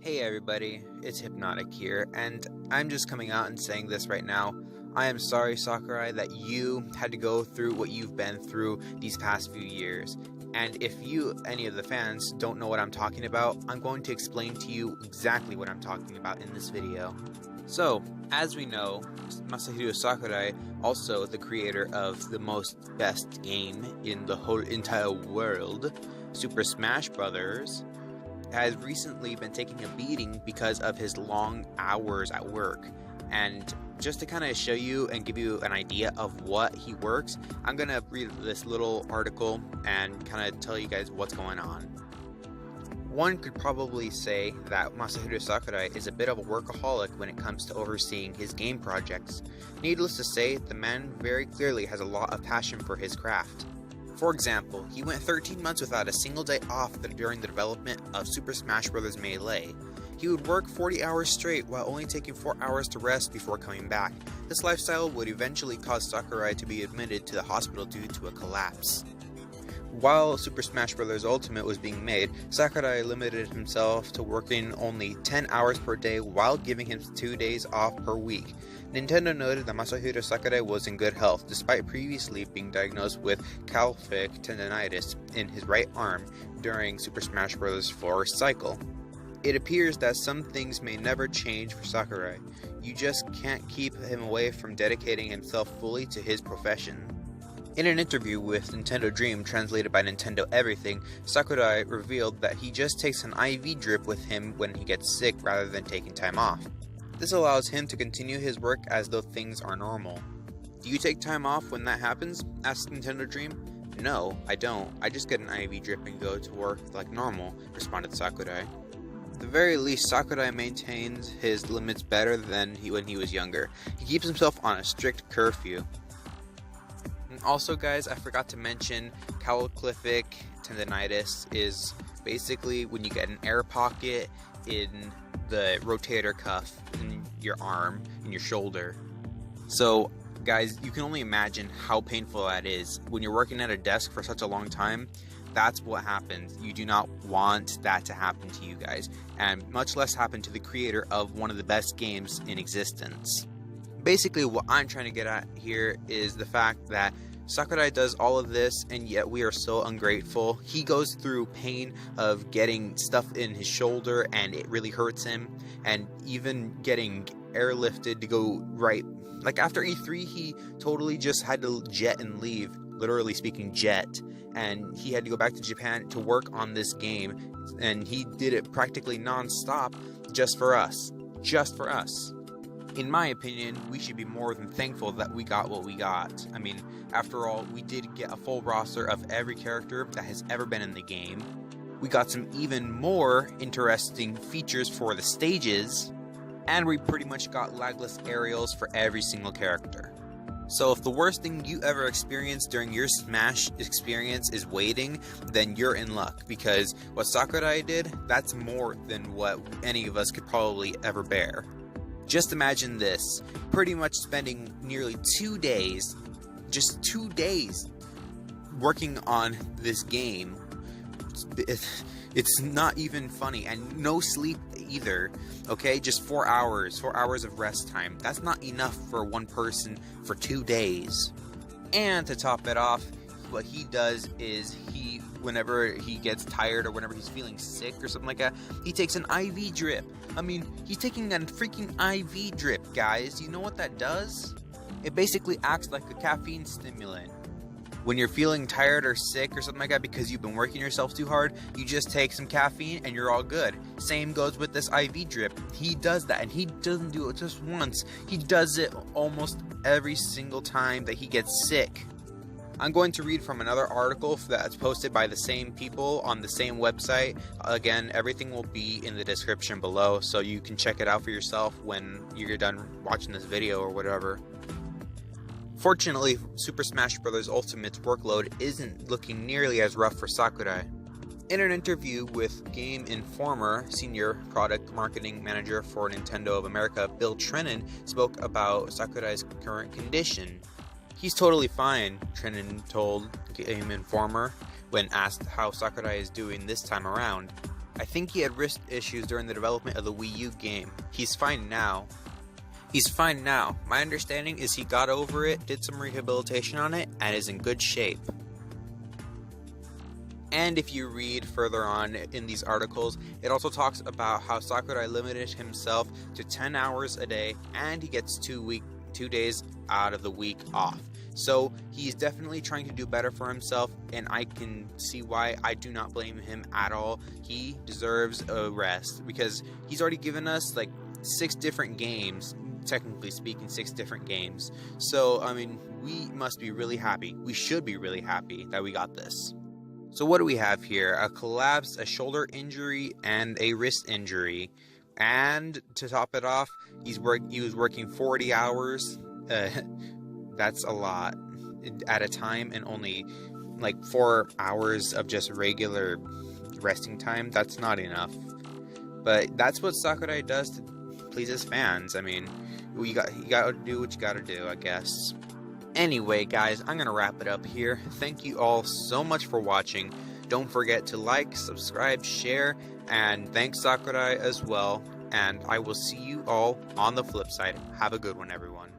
Hey everybody, it's Hypnotic here, and I'm just coming out and saying this right now. I am sorry, Sakurai, that you had to go through what you've been through these past few years. And if you, any of the fans, don't know what I'm talking about, I'm going to explain to you exactly what I'm talking about in this video. So, as we know, Masahiro Sakurai, also the creator of the best game in the whole entire world, Super Smash Bros., has recently been taking a beating because of his long hours at work. And just to kind of show you and give you an idea of what he works, I'm going to read this little article and kind of tell you guys what's going on. One could probably say that Masahiro Sakurai is a bit of a workaholic when it comes to overseeing his game projects. Needless to say, the man very clearly has a lot of passion for his craft. For example, he went 13 months without a single day off during the development of Super Smash Bros. Melee. He would work 40 hours straight while only taking 4 hours to rest before coming back. This lifestyle would eventually cause Sakurai to be admitted to the hospital due to a collapse. While Super Smash Bros. Ultimate was being made, Sakurai limited himself to working only 10 hours per day while giving him 2 days off per week. Nintendo noted that Masahiro Sakurai was in good health, despite previously being diagnosed with calcific tendonitis in his right arm during Super Smash Bros. 4 cycle. It appears that some things may never change for Sakurai. You just can't keep him away from dedicating himself fully to his profession. In an interview with Nintendo Dream, translated by Nintendo Everything, Sakurai revealed that he just takes an IV drip with him when he gets sick rather than taking time off. This allows him to continue his work as though things are normal. Do you take time off when that happens? Asked Nintendo Dream. No, I don't. I just get an IV drip and go to work like normal, responded Sakurai. At the very least, Sakurai maintains his limits better than when he was younger. He keeps himself on a strict curfew. And also, guys, I forgot to mention, calcific tendonitis is basically when you get an air pocket in the rotator cuff in your arm, in your shoulder. So, guys, you can only imagine how painful that is. When you're working at a desk for such a long time, that's what happens. You do not want that to happen to you guys, and much less happen to the creator of one of the best games in existence. Basically, what I'm trying to get at here is the fact that Sakurai does all of this, and yet we are so ungrateful. He goes through pain of getting stuff in his shoulder, and it really hurts him, and even getting airlifted to go right. Like after E3, he totally just had to jet and leave, literally speaking jet, and he had to go back to Japan to work on this game, and he did it practically non-stop just for us. Just for us. In my opinion, we should be more than thankful that we got what we got. I mean, after all, we did get a full roster of every character that has ever been in the game. We got some even more interesting features for the stages, and we pretty much got lagless aerials for every single character. So if the worst thing you ever experienced during your Smash experience is waiting, then you're in luck, because what Sakurai did, that's more than what any of us could probably ever bear. Just imagine this, pretty much spending nearly 2 days, just 2 days, working on this game. It's not even funny, and no sleep either, okay? Just 4 hours of rest time. That's not enough for one person for 2 days. And to top it off, what he does is whenever he gets tired or whenever he's feeling sick or something like that, he takes an IV drip. I mean, he's taking a freaking IV drip, guys. You know what that does? It basically acts like a caffeine stimulant. When you're feeling tired or sick or something like that because you've been working yourself too hard, you just take some caffeine and you're all good. Same goes with this IV drip. He does that, and he doesn't do it just once. He does it almost every single time that he gets sick. I'm going to read from another article that's posted by the same people on the same website. Again, everything will be in the description below, so you can check it out for yourself when you're done watching this video or whatever. Fortunately, Super Smash Bros. Ultimate's workload isn't looking nearly as rough for Sakurai. In an interview with Game Informer, Senior Product Marketing Manager for Nintendo of America, Bill Trennan, spoke about Sakurai's current condition. He's totally fine, Trennan told Game Informer when asked how Sakurai is doing this time around. I think he had wrist issues during the development of the Wii U game. He's fine now. My understanding is he got over it, did some rehabilitation on it, and is in good shape. And if you read further on in these articles, it also talks about how Sakurai limited himself to 10 hours a day, and he gets 2 days out of the week off. So he's definitely trying to do better for himself, and I can see why. I do not blame him at all. He deserves a rest because he's already given us like 6 different games, technically speaking, 6 different games. So, I mean, we must be really happy. We should be really happy that we got this. So what do we have here? A collapse, a shoulder injury, and a wrist injury. And to top it off, he was working 40 hours. That's a lot at a time, and only like 4 hours of just regular resting time. That's not enough. But that's what Sakurai does to please his fans. I mean, you gotta do what you gotta do, I guess. Anyway, guys, I'm gonna wrap it up here. Thank you all so much for watching. Don't forget to like, subscribe, share, and thanks Sakurai as well. And I will see you all on the flip side. Have a good one, everyone.